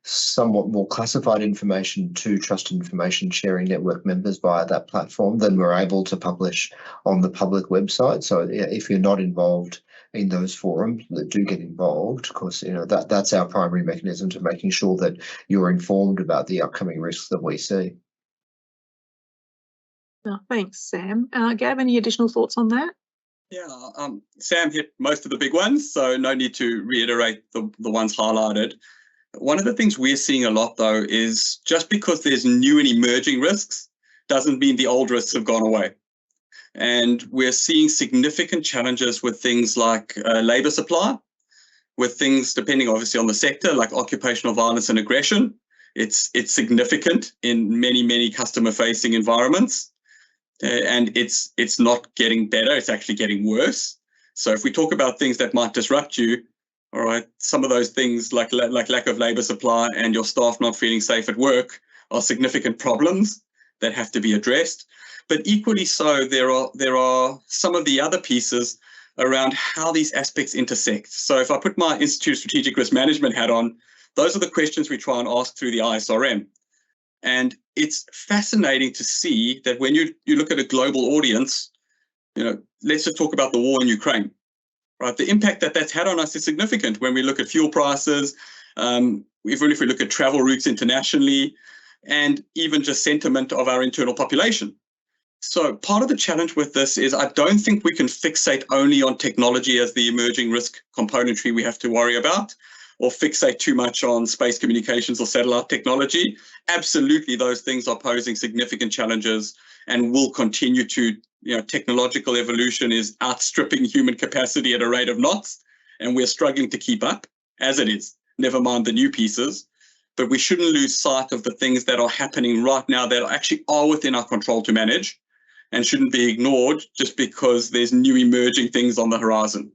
somewhat more classified information to Trusted Information Sharing Network members via that platform than we're able to publish on the public website. So if you're not involved in those forums, that do get involved, of course, that's our primary mechanism to making sure that you're informed about the upcoming risks that we see. Oh, thanks, Sam. Gav, any additional thoughts on that? Yeah, Sam hit most of the big ones, so no need to reiterate the ones highlighted. One of the things we're seeing a lot, though, is just because there's new and emerging risks doesn't mean the old risks have gone away. And we're seeing significant challenges with things like labour supply, with things, depending obviously on the sector, like occupational violence and aggression. It's significant in many customer-facing environments, and it's not getting better, it's actually getting worse. So if we talk about things that might disrupt you, all right, some of those things like lack of labour supply and your staff not feeling safe at work are significant problems that have to be addressed. But equally so, there are some of the other pieces around how these aspects intersect. So if I put my Institute of Strategic Risk Management hat on, those are the questions we try and ask through the ISRM. And it's fascinating to see that when you look at a global audience, let's just talk about the war in Ukraine, right? The impact that that's had on us is significant when we look at fuel prices, even if we look at travel routes internationally, and even just sentiment of our internal population. So part of the challenge with this is I don't think we can fixate only on technology as the emerging risk componentry we have to worry about, or fixate too much on space communications or satellite technology. Absolutely, those things are posing significant challenges and will continue to, technological evolution is outstripping human capacity at a rate of knots, and we're struggling to keep up as it is, never mind the new pieces. But we shouldn't lose sight of the things that are happening right now that actually are within our control to manage and shouldn't be ignored just because there's new emerging things on the horizon.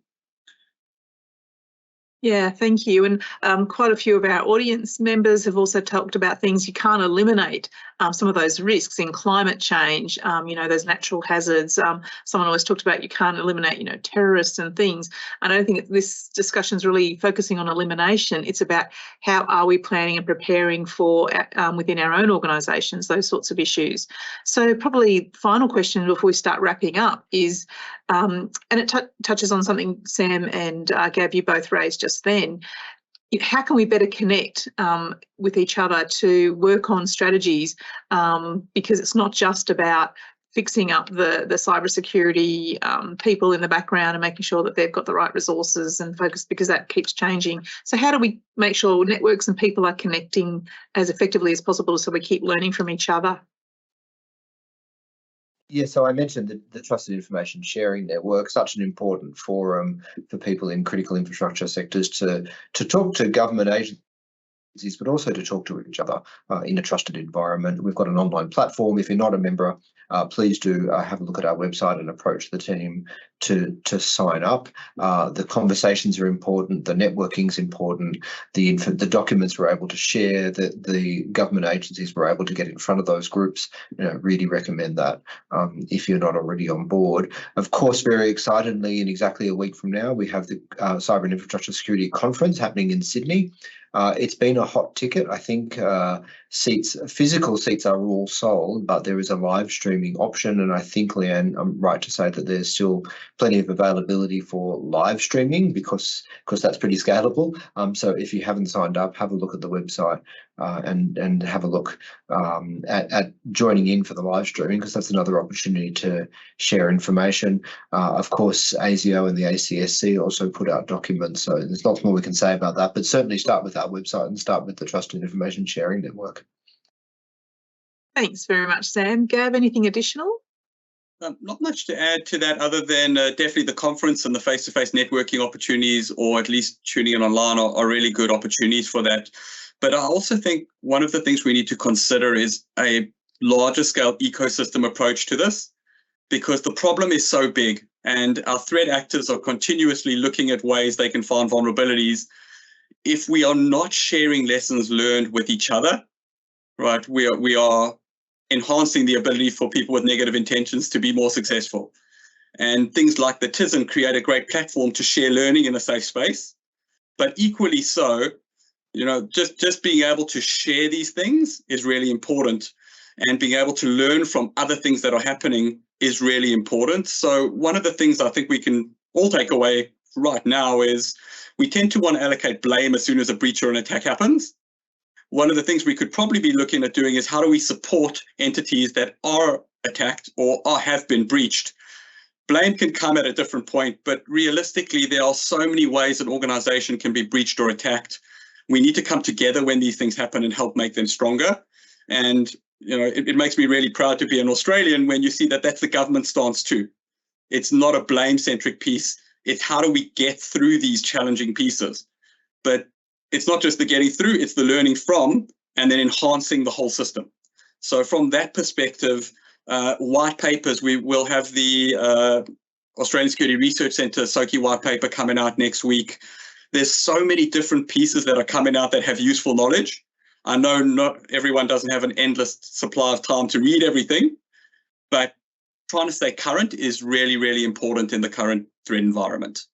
Yeah, thank you. And quite a few of our audience members have also talked about things you can't eliminate, some of those risks in climate change, those natural hazards. Someone always talked about you can't eliminate, terrorists and things. I don't think this discussion is really focusing on elimination. It's about how are we planning and preparing for within our own organisations, those sorts of issues. So probably final question before we start wrapping up is, and it touches on something Sam and Gab, you both raised just then, how can we better connect with each other to work on strategies, because it's not just about fixing up the cybersecurity people in the background and making sure that they've got the right resources and focus, because that keeps changing. So how do we make sure networks and people are connecting as effectively as possible so we keep learning from each other? Yeah, so I mentioned the Trusted Information Sharing Network, such an important forum for people in critical infrastructure sectors to talk to government agencies, but also to talk to each other in a trusted environment. We've got an online platform. If you're not a member, please do have a look at our website and approach the team to sign up. The conversations are important. The networking's important. The documents we're able to share, the government agencies were able to get in front of those groups. Really recommend that if you're not already on board. Of course, very excitedly, in exactly a week from now, we have the Cyber and Infrastructure Security Conference happening in Sydney. It's been a hot ticket. I think physical seats are all sold, but there is a live streaming option. And I think, Leanne, I'm right to say that there's still plenty of availability for live streaming because that's pretty scalable. So if you haven't signed up, have a look at the website and have a look at joining in for the live streaming, because that's another opportunity to share information. Of course, ASIO and the ACSC also put out documents, so there's lots more we can say about that, but certainly start with our website and start with the Trusted Information Sharing Network. Thanks very much, Sam. Gab, anything additional? Not much to add to that other than definitely the conference and the face-to-face networking opportunities, or at least tuning in online, are really good opportunities for that. But I also think one of the things we need to consider is a larger scale ecosystem approach to this, because the problem is so big and our threat actors are continuously looking at ways they can find vulnerabilities. If we are not sharing lessons learned with each other, right, we are enhancing the ability for people with negative intentions to be more successful. And things like the TISN create a great platform to share learning in a safe space. But equally so, just being able to share these things is really important, and being able to learn from other things that are happening is really important. So one of the things I think we can all take away right now is we tend to want to allocate blame as soon as a breach or an attack happens. One of the things we could probably be looking at doing is how do we support entities that are attacked or have been breached. Blame can come at a different point, but realistically, there are so many ways an organization can be breached or attacked. We need to come together when these things happen and help make them stronger. And it makes me really proud to be an Australian when you see that that's the government stance too. It's not a blame-centric piece. It's how do we get through these challenging pieces. But it's not just the getting through, it's the learning from and then enhancing the whole system. So from that perspective, white papers, we will have the Australian Security Research Centre SOCI white paper coming out next week. There's so many different pieces that are coming out that have useful knowledge. I know not everyone doesn't have an endless supply of time to read everything, but trying to stay current is really, really important in the current threat environment.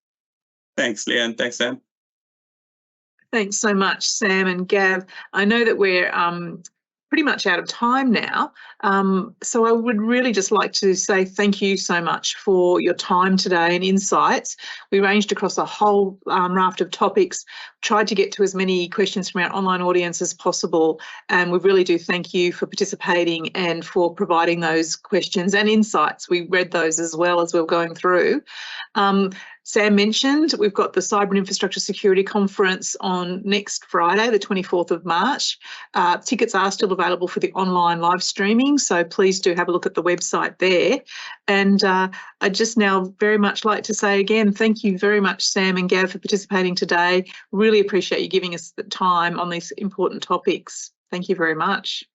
Thanks, Leanne. Thanks, Sam. Thanks so much, Sam and Gav. I know that we're pretty much out of time now. So I would really just like to say thank you so much for your time today and insights. We ranged across a whole raft of topics, tried to get to as many questions from our online audience as possible, and we really do thank you for participating and for providing those questions and insights. We read those as well as we were going through. Sam mentioned we've got the Cyber and Infrastructure Security Conference on next Friday, the 24th of March. Tickets are still available for the online live streaming, so please do have a look at the website there. And I'd just now very much like to say again, thank you very much, Sam and Gav, for participating today. Really appreciate you giving us the time on these important topics. Thank you very much.